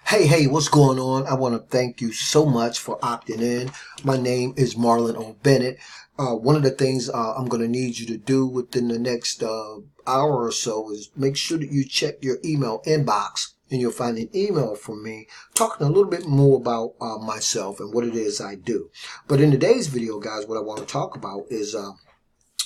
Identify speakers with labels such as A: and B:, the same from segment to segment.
A: Hey, what's going on? I want to thank you so much for opting in. My name is Marlon O Bennett. One of the things I'm going to need you to do within the next hour or so is make sure that you check your email inbox, and you'll find an email from me talking a little bit more about myself and what it is I do. But in today's video, guys, what I want to talk about is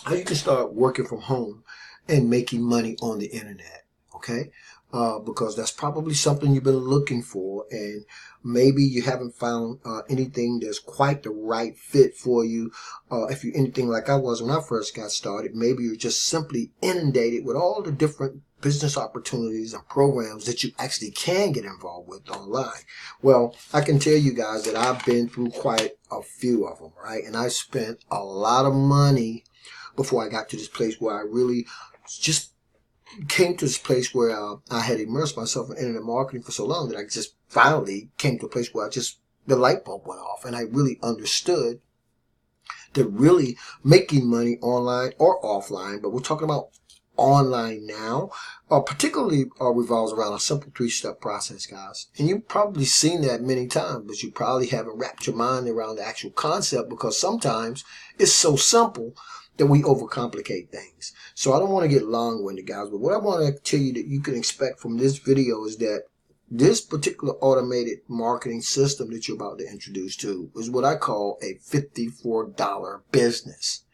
A: how you can start working from home and making money on the internet. Okay? Because that's probably something you've been looking for, and maybe you haven't found anything that's quite the right fit for you. If you're anything like I was when I first got started, maybe you're just simply inundated with all the different business opportunities and programs that you actually can get involved with online. Well, I can tell you guys that I've been through quite a few of them, right? And I spent a lot of money before I got to this place where I really just came to this place where I had immersed myself in internet marketing for so long that I just finally came to a place where the light bulb went off, and I really understood that really making money online or offline, but we're talking about online now, particularly revolves around a simple three-step process, guys. And you've probably seen that many times, but you probably haven't wrapped your mind around the actual concept, because sometimes it's so simple that we overcomplicate things. So I don't want to get long-winded, guys, but what I want to tell you that you can expect from this video is that this particular automated marketing system that you're about to introduce to is what I call a $54 business.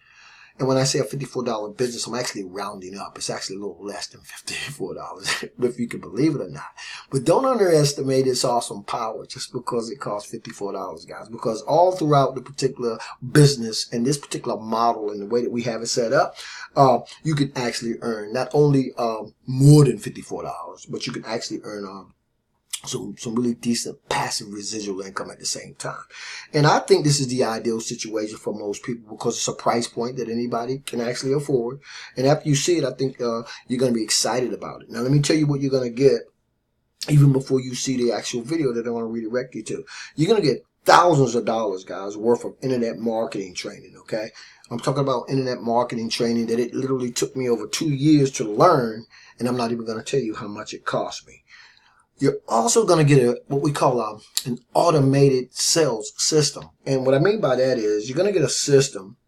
A: And when I say a $54 business, I'm actually rounding up. It's actually a little less than $54, if you can believe it or not. But don't underestimate its awesome power just because it costs $54, guys. Because all throughout the particular business and this particular model and the way that we have it set up, you can actually earn not only more than $54, but you can actually earn some really decent passive residual income at the same time. And I think this is the ideal situation for most people because it's a price point that anybody can actually afford. And after you see it, I think you're going to be excited about it. Now, let me tell you what you're going to get even before you see the actual video that I want to redirect you to. You're going to get thousands of dollars, guys, worth of internet marketing training, okay? I'm talking about internet marketing training that it literally took me over 2 years to learn, and I'm not even going to tell you how much it cost me. You're also going to get what we call an automated sales system. And what I mean by that is you're going to get a system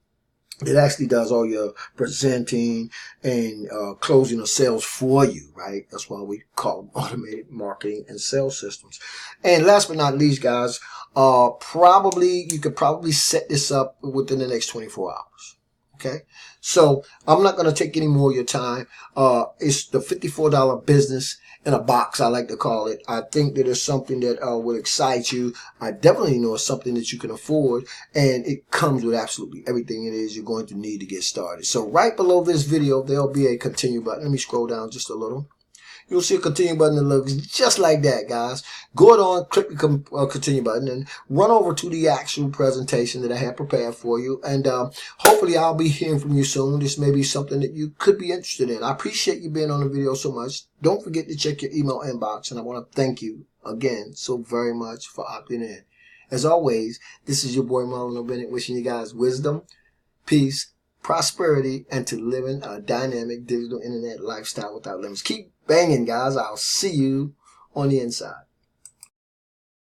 A: that actually does all your presenting and closing of sales for you, right? That's why we call them automated marketing and sales systems. And last but not least, guys, you could probably set this up within the next 24 hours. Okay, so I'm not going to take any more of your time. It's the $54 business in a box, I like to call it. I think that it's something that will excite you. I definitely know it's something that you can afford, and it comes with absolutely everything it is you're going to need to get started. So right below this video, there'll be a continue button. Let me scroll down just a little. You'll see a continue button that looks just like that, guys. Go on, click the continue button and run over to the actual presentation that I have prepared for you. And hopefully I'll be hearing from you soon. This may be something that you could be interested in. I appreciate you being on the video so much. Don't forget to check your email inbox. And I want to thank you again so very much for opting in. As always, this is your boy Marlon O Bennett wishing you guys wisdom, peace, prosperity, and to living a dynamic digital internet lifestyle without limits. Keep banging, guys. I'll see you on the inside.